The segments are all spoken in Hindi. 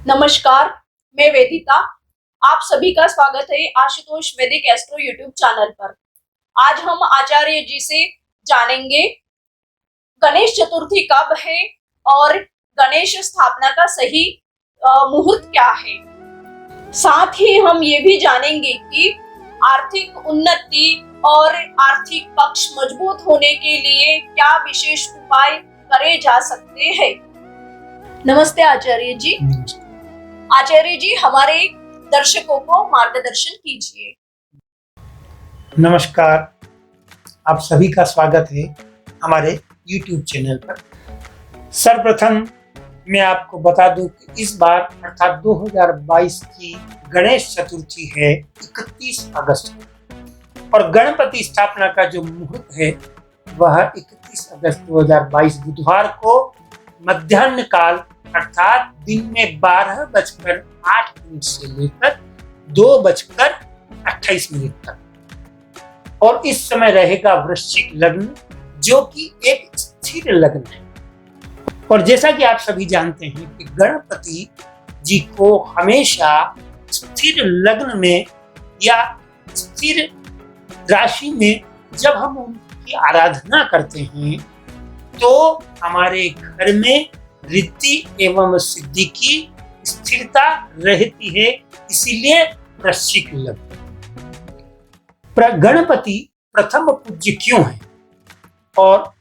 नमस्कार, मैं वेदिका। आप सभी का स्वागत है आशुतोष वैदिक एस्ट्रो यूट्यूब चैनल पर। आज हम आचार्य जी से जानेंगे गणेश चतुर्थी कब है और गणेश स्थापना का सही मुहूर्त क्या है। साथ ही हम ये भी जानेंगे कि आर्थिक उन्नति और आर्थिक पक्ष मजबूत होने के लिए क्या विशेष उपाय करे जा सकते हैं। नमस्ते आचार्य जी। आचार्य जी, हमारे दर्शकों को मार्गदर्शन कीजिए। नमस्कार, आप सभी का स्वागत है हमारे YouTube चैनल पर। सर्वप्रथम मैं आपको बता दूं कि इस बार अर्थात 2022 की गणेश चतुर्थी है 31 अगस्त को और गणपति स्थापना का जो मुहूर्त है वह 31 अगस्त 2022 बुधवार को मध्याह्न काल अर्थात दिन में 12:08 से लेकर 2:28 तक और इस समय रहेगा वृश्चिक लग्न, जो कि एक स्थिर लग्न है। और जैसा कि आप सभी जानते हैं कि गणपति जी को हमेशा स्थिर लग्न में या स्थिर राशि में जब हम उनकी आराधना करते हैं तो हमारे घर में रिद्धि एवं सिद्धि की स्थिरता रहती है, इसीलिए वृश्चिक लग्न। गणपति प्रथम पूज्य क्यों है और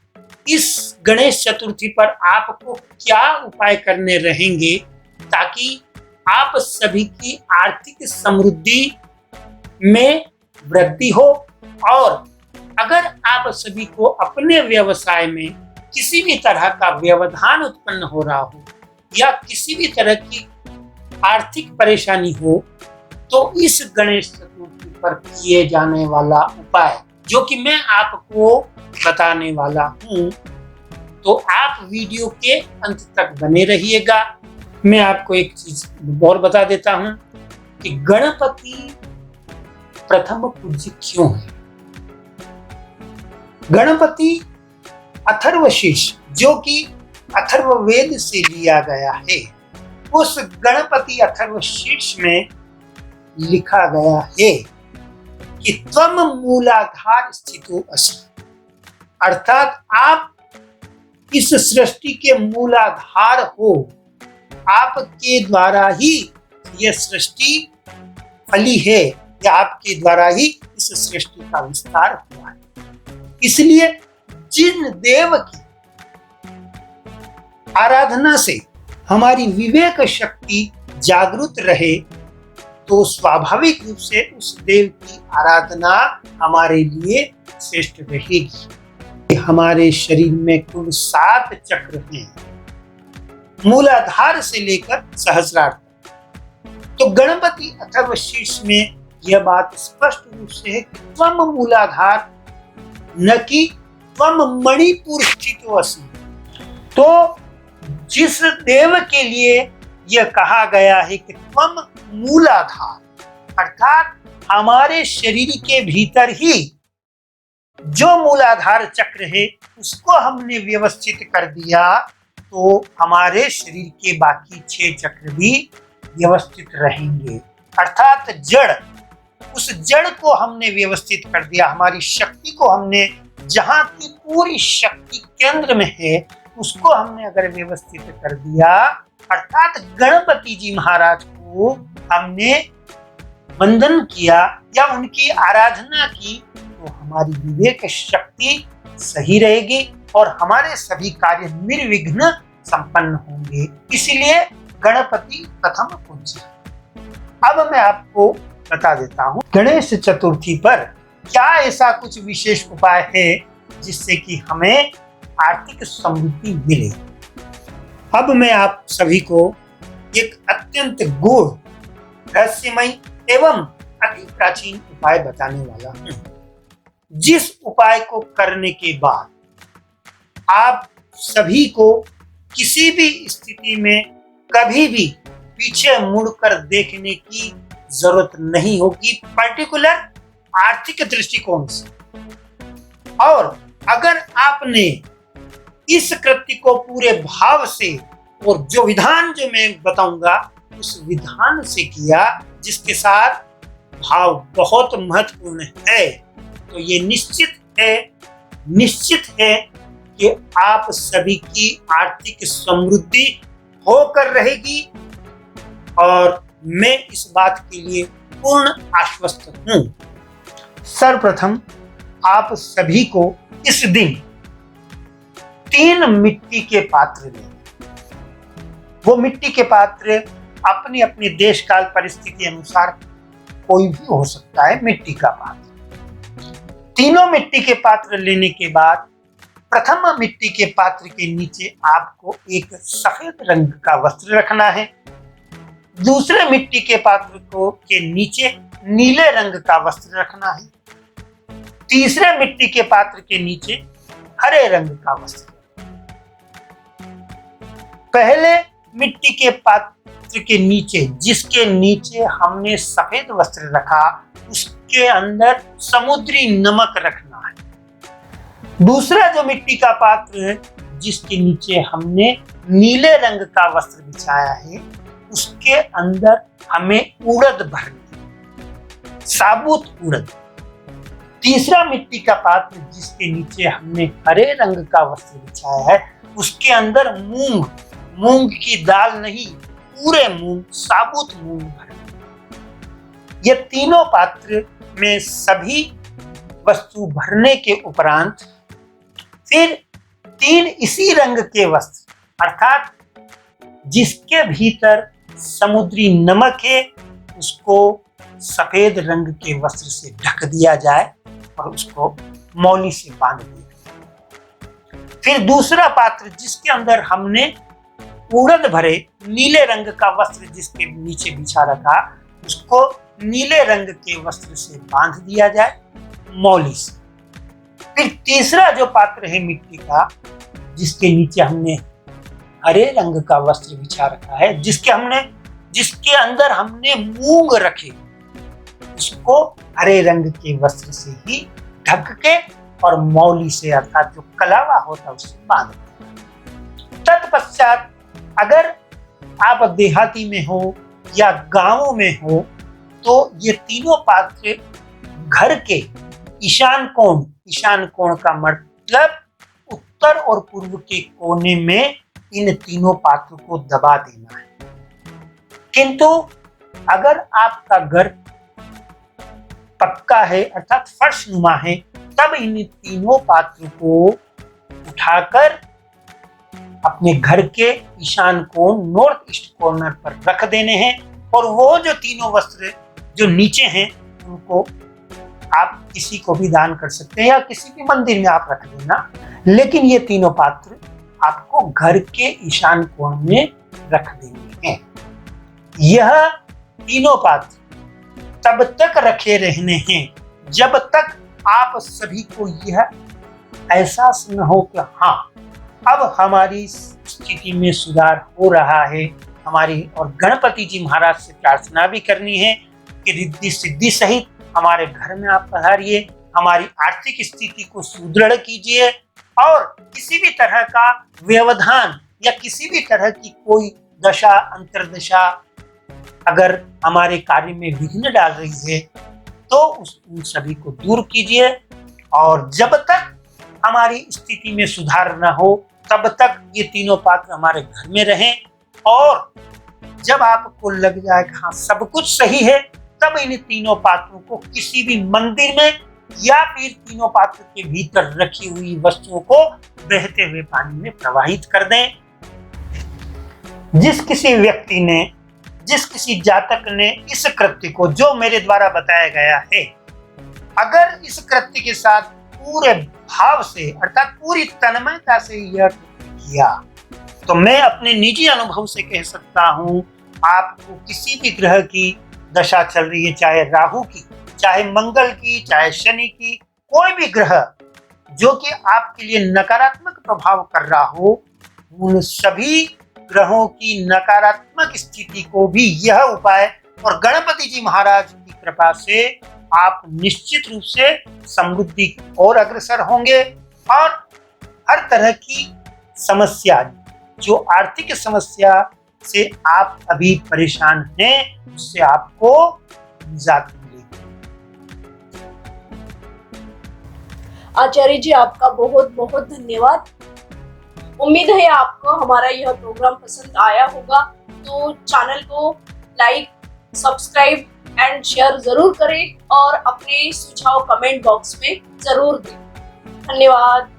इस गणेश चतुर्थी पर आपको क्या उपाय करने रहेंगे ताकि आप सभी की आर्थिक समृद्धि में वृद्धि हो, और अगर आप सभी को अपने व्यवसाय में किसी भी तरह का व्यवधान उत्पन्न हो रहा हो या किसी भी तरह की आर्थिक परेशानी हो तो इस गणेश चतुर्थी पर किए जाने वाला उपाय जो कि मैं आपको बताने वाला हूं, तो आप वीडियो के अंत तक बने रहिएगा। मैं आपको एक चीज और बता देता हूं कि गणपति प्रथम पूज्य क्यों है। गणपति अथर्वशीर्ष जो कि अथर्ववेद से लिया गया है, उस गणपति अथर्वशीर्ष में लिखा गया है कि त्वम मूलाधार स्थितो असि, अर्थात आप इस सृष्टि के मूलाधार हो, आपके द्वारा ही यह सृष्टि फली है या आपके द्वारा ही इस सृष्टि का विस्तार हुआ है। इसलिए जिन देव की आराधना से हमारी विवेक शक्ति जागृत रहे तो स्वाभाविक रूप से उस देव की आराधना हमारे लिए श्रेष्ठ रहेगी। हमारे शरीर में कुल 7 चक्र हैं, मूलाधार से लेकर सहस्रार तक। तो गणपति अथर्वशीर्ष में यह बात स्पष्ट रूप से है कि त्वम मूलाधार, न कि त्वम मणिपुर स्थितो असि। तो जिस देव के लिए यह कहा गया है कि त्वम मूलाधार, अर्थात हमारे शरीर के भीतर ही जो मूलाधार चक्र है उसको हमने व्यवस्थित कर दिया तो हमारे शरीर के बाकी 6 चक्र भी व्यवस्थित रहेंगे। अर्थात जड़, उस जड़ को हमने व्यवस्थित कर दिया, हमारी शक्ति को हमने, जहां की पूरी शक्ति केंद्र में है उसको हमने अगर व्यवस्थित कर दिया, अर्थात गणपति जी महाराज को हमने वंदन किया या उनकी आराधना की, तो हमारी विवेक शक्ति सही रहेगी और हमारे सभी कार्य निर्विघ्न संपन्न होंगे। इसीलिए गणपति प्रथम पूज्य। अब मैं आपको बता देता हूं गणेश चतुर्थी पर क्या ऐसा कुछ विशेष उपाय है जिससे कि हमें आर्थिक समृद्धि मिले। अब मैं आप सभी को एक अत्यंत गूढ़, रहस्यमय एवं अति प्राचीन उपाय बताने वाला हूं, जिस उपाय को करने के बाद आप सभी को किसी भी स्थिति में कभी भी पीछे मुड़कर देखने की जरूरत नहीं होगी, पर्टिकुलर आर्थिक दृष्टिकोण से। और अगर आपने इस कृत्य को पूरे भाव से, और जो विधान जो मैं बताऊंगा उस विधान से किया जिसके साथ भाव बहुत महत्वपूर्ण है, तो ये निश्चित है कि आप सभी की आर्थिक समृद्धि होकर रहेगी और मैं इस बात के लिए पूर्ण आश्वस्त हूं। सर्वप्रथम आप सभी को इस दिन 3 मिट्टी के पात्र लें। वो मिट्टी के पात्र अपनी अपनी देश काल परिस्थिति अनुसार कोई भी हो सकता है। मिट्टी का पात्र, तीनों मिट्टी के पात्र लेने के बाद प्रथम मिट्टी के पात्र के नीचे आपको एक सफेद रंग का वस्त्र रखना है। दूसरे मिट्टी के पात्र के नीचे नीले रंग का वस्त्र रखना है। तीसरे मिट्टी के पात्र के नीचे हरे रंग का वस्त्र। पहले मिट्टी के पात्र के नीचे, जिसके नीचे हमने सफेद वस्त्र रखा, उसके अंदर समुद्री नमक रखना है। दूसरा जो मिट्टी का पात्र है, जिसके नीचे हमने नीले रंग का वस्त्र बिछाया है, उसके अंदर हमें उड़द भरनी, साबुत उड़द। तीसरा मिट्टी का पात्र, जिसके नीचे हमने हरे रंग का वस्त्र बिछाया है, उसके अंदर मूंग की दाल नहीं, पूरे मूंग, साबुत मूंग भरने। ये तीनों पात्र में सभी वस्तु भरने के उपरांत फिर 3 इसी रंग के वस्त्र, अर्थात जिसके भीतर समुद्री नमक है, उसको सफेद रंग के वस्त्र से ढक दिया जाए और उसको मौली से बांध दिया। फिर दूसरा पात्र, जिसके अंदर हमने उड़द भरे नीले रंग का वस्त्र जिसके नीचे बिछा रखा, उसको नीले रंग के वस्त्र से बांध दिया जाए मौली से। फिर तीसरा जो पात्र है मिट्टी का, जिसके नीचे हमने हरे रंग का वस्त्र बिछा रखा है, जिसके अंदर हमने मूंग रखे, उसको हरे रंग के वस्त्र से ही ढक के और मौली से, अर्थात जो कलावा होता है, उससे बांध दिया। तत्पश्चात अगर आप देहाती में हो या गांवों में हो, तो ये तीनों पात्र घर के ईशान कोण का मतलब उत्तर और पूर्व के कोने में इन तीनों पात्रों को दबा देना है। किंतु अगर आपका घर पक्का है, अर्थात फर्शनुमा है, तब इन तीनों पात्रों को उठाकर अपने घर के ईशान कोण, नॉर्थ ईस्ट कॉर्नर पर रख देने हैं। और वो जो तीनों वस्त्र जो नीचे हैं, उनको आप किसी को भी दान कर सकते हैं या किसी भी मंदिर में आप रख देना, लेकिन ये तीनों पात्र आपको घर के ईशान कोण में रख देने हैं। यह तीनों पात्र तब तक रखे रहने हैं जब तक आप सभी को यह एहसास न हो कि हाँ, अब हमारी स्थिति में सुधार हो रहा है हमारी, और गणपति जी महाराज से प्रार्थना भी करनी है कि रिद्धि सिद्धि सहित हमारे घर में आप पधारिए, हमारी आर्थिक स्थिति को सुदृढ़ कीजिए, और किसी भी तरह का व्यवधान या किसी भी तरह की कोई दशा अंतर्दशा अगर हमारे कार्य में विघ्न डाल रही है, तो उन सभी को दूर कीजिए। और जब तक हमारी स्थिति में सुधार न हो, तब तक ये तीनों पात्र हमारे घर में रहें, और जब आपको लग जाए कि हाँ सब कुछ सही है, तब इन तीनों पात्रों को किसी भी मंदिर में या फिर तीनों पात्र के भीतर रखी हुई वस्तुओं को बहते हुए पानी में प्रवाहित कर दें। जिस किसी जातक ने इस कृत्य को, जो मेरे द्वारा बताया गया है, अगर इस कृत्य के साथ पूरे भाव से, अर्थात पूरी तन्मयता से यह किया, तो मैं अपने निजी अनुभव से कह सकता हूं, आपको किसी भी ग्रह की दशा चल रही है, चाहे राहु की, चाहे मंगल की, चाहे शनि की, कोई भी ग्रह जो कि आपके लिए नकारात्मक प्रभाव कर रहा हो, उन सभी ग्रहों की नकारात्मक स्थिति को भी यह उपाय और गणपति जी महाराज की कृपा से आप निश्चित रूप से समृद्धि और अग्रसर होंगे, और हर तरह की समस्या, जो आर्थिक समस्या से आप अभी परेशान हैं उससे आपको निजात मिलेगी। आचार्य जी, आपका बहुत बहुत धन्यवाद। उम्मीद है आपको हमारा यह प्रोग्राम पसंद आया होगा, तो चैनल को लाइक, सब्सक्राइब एंड शेयर जरूर करें और अपने सुझाव कमेंट बॉक्स में जरूर दें। धन्यवाद।